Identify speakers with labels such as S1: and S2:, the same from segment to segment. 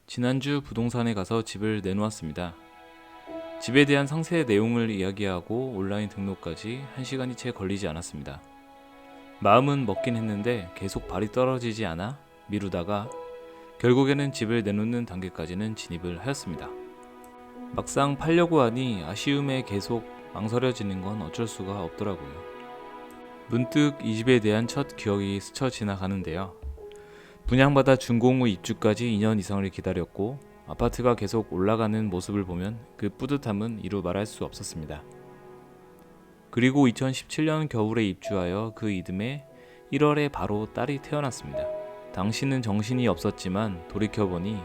S1: 지난주 부동산에 가서 집을 내놓았습니다. 집에 대한 상세 내용을 이야기하고 온라인 등록까지 1시간이 채 걸리지 않았습니다. 마음은 먹긴 했는데 계속 발이 떨어지지 않아 미루다가 결국에는 집을 내놓는 단계까지는 진입을 하였습니다. 막상 팔려고 하니 아쉬움에 계속 망설여지는 건 어쩔 수가 없더라고요. 문득 이 집에 대한 첫 기억이 스쳐 지나가는데요. 분양받아 준공 후 입주까지 2년 이상을 기다렸고 아파트가 계속 올라가는 모습을 보면 그 뿌듯함은 이루 말할 수 없었습니다. 그리고 2017년 겨울에 입주하여 그 이듬해 1월에 바로 딸이 태어났습니다. 당시는 정신이 없었지만 돌이켜보니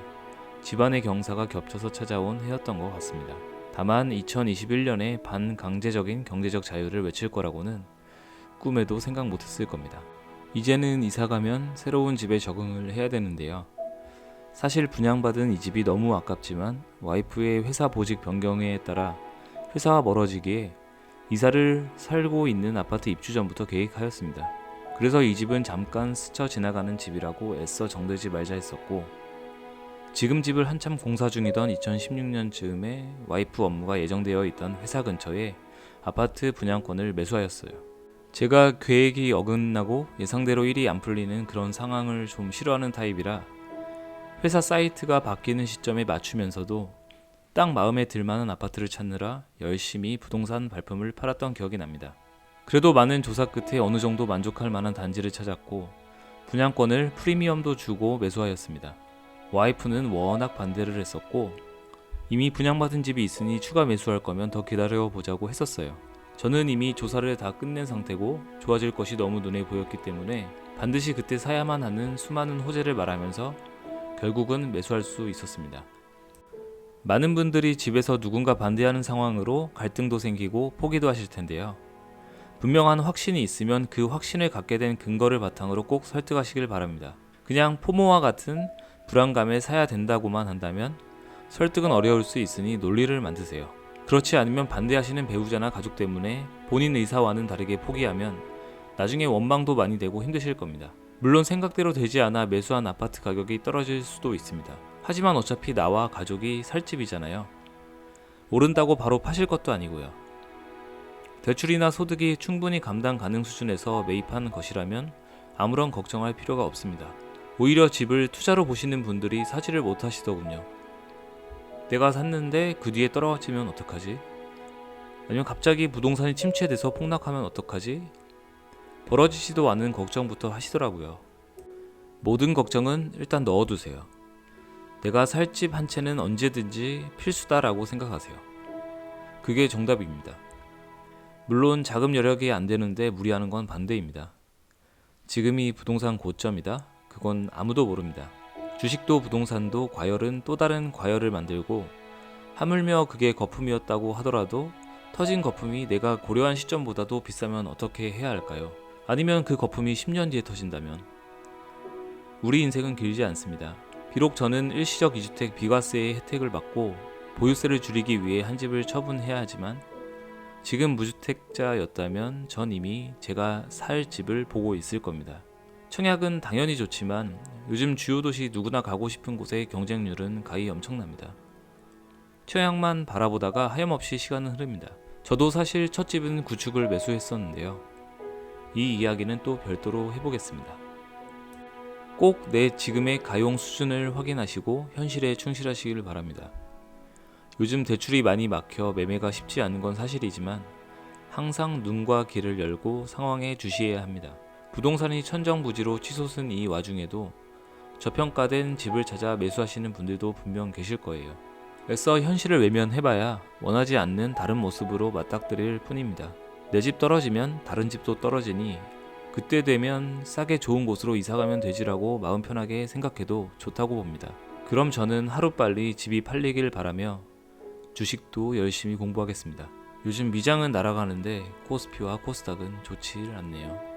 S1: 집안의 경사가 겹쳐서 찾아온 해였던 것 같습니다. 다만 2021년에 반강제적인 경제적 자유를 외칠 거라고는 꿈에도 생각 못했을 겁니다. 이제는 이사가면 새로운 집에 적응을 해야 되는데요. 사실 분양받은 이 집이 너무 아깝지만 와이프의 회사 보직 변경에 따라 회사와 멀어지기에 이사를 살고 있는 아파트 입주 전부터 계획하였습니다. 그래서 이 집은 잠깐 스쳐 지나가는 집이라고 애써 정들지 말자 했었고, 지금 집을 한참 공사 중이던 2016년 즈음에 와이프 업무가 예정되어 있던 회사 근처에 아파트 분양권을 매수하였어요. 제가 계획이 어긋나고 예상대로 일이 안 풀리는 그런 상황을 좀 싫어하는 타입이라 회사 사이트가 바뀌는 시점에 맞추면서도 딱 마음에 들만한 아파트를 찾느라 열심히 부동산 발품을 팔았던 기억이 납니다. 그래도 많은 조사 끝에 어느 정도 만족할 만한 단지를 찾았고 분양권을 프리미엄도 주고 매수하였습니다. 와이프는 워낙 반대를 했었고 이미 분양받은 집이 있으니 추가 매수할 거면 더 기다려보자고 했었어요. 저는 이미 조사를 다 끝낸 상태고 좋아질 것이 너무 눈에 보였기 때문에 반드시 그때 사야만 하는 수많은 호재를 말하면서 결국은 매수할 수 있었습니다. 많은 분들이 집에서 누군가 반대하는 상황으로 갈등도 생기고 포기도 하실 텐데요. 분명한 확신이 있으면 그 확신을 갖게 된 근거를 바탕으로 꼭 설득하시길 바랍니다. 그냥 포모와 같은 불안감에 사야 된다고만 한다면 설득은 어려울 수 있으니 논리를 만드세요. 그렇지 않으면 반대하시는 배우자나 가족 때문에 본인 의사와는 다르게 포기하면 나중에 원망도 많이 되고 힘드실 겁니다. 물론 생각대로 되지 않아 매수한 아파트 가격이 떨어질 수도 있습니다. 하지만 어차피 나와 가족이 살 집이잖아요. 오른다고 바로 파실 것도 아니고요. 대출이나 소득이 충분히 감당 가능 수준에서 매입한 것이라면 아무런 걱정할 필요가 없습니다. 오히려 집을 투자로 보시는 분들이 사지를 못 하시더군요. 내가 샀는데 그 뒤에 떨어지면 어떡하지? 아니면 갑자기 부동산이 침체돼서 폭락하면 어떡하지? 벌어지지도 않은 걱정부터 하시더라고요. 모든 걱정은 일단 넣어두세요. 내가 살 집 한 채는 언제든지 필수다라고 생각하세요. 그게 정답입니다. 물론 자금 여력이 안 되는데 무리하는 건 반대입니다. 지금이 부동산 고점이다? 그건 아무도 모릅니다. 주식도 부동산도 과열은 또 다른 과열을 만들고 하물며 그게 거품이었다고 하더라도 터진 거품이 내가 고려한 시점보다도 비싸면 어떻게 해야 할까요? 아니면 그 거품이 10년 뒤에 터진다면? 우리 인생은 길지 않습니다. 비록 저는 일시적 2주택 비과세의 혜택을 받고 보유세를 줄이기 위해 한 집을 처분해야 하지만 지금 무주택자였다면 전 이미 제가 살 집을 보고 있을 겁니다. 청약은 당연히 좋지만 요즘 주요 도시 누구나 가고 싶은 곳의 경쟁률은 가히 엄청납니다. 청약만 바라보다가 하염없이 시간은 흐릅니다. 저도 사실 첫 집은 구축을 매수했었는데요. 이 이야기는 또 별도로 해보겠습니다. 꼭 내 지금의 가용 수준을 확인하시고 현실에 충실하시길 바랍니다. 요즘 대출이 많이 막혀 매매가 쉽지 않은 건 사실이지만 항상 눈과 귀를 열고 상황에 주시해야 합니다. 부동산이 천정부지로 치솟은 이 와중에도 저평가된 집을 찾아 매수하시는 분들도 분명 계실 거예요. 애써 현실을 외면해봐야 원하지 않는 다른 모습으로 맞닥뜨릴 뿐입니다. 내 집 떨어지면 다른 집도 떨어지니 그때 되면 싸게 좋은 곳으로 이사가면 되지라고 마음 편하게 생각해도 좋다고 봅니다. 그럼 저는 하루빨리 집이 팔리길 바라며 주식도 열심히 공부하겠습니다. 요즘 미장은 날아가는데 코스피와 코스닥은 좋지 않네요.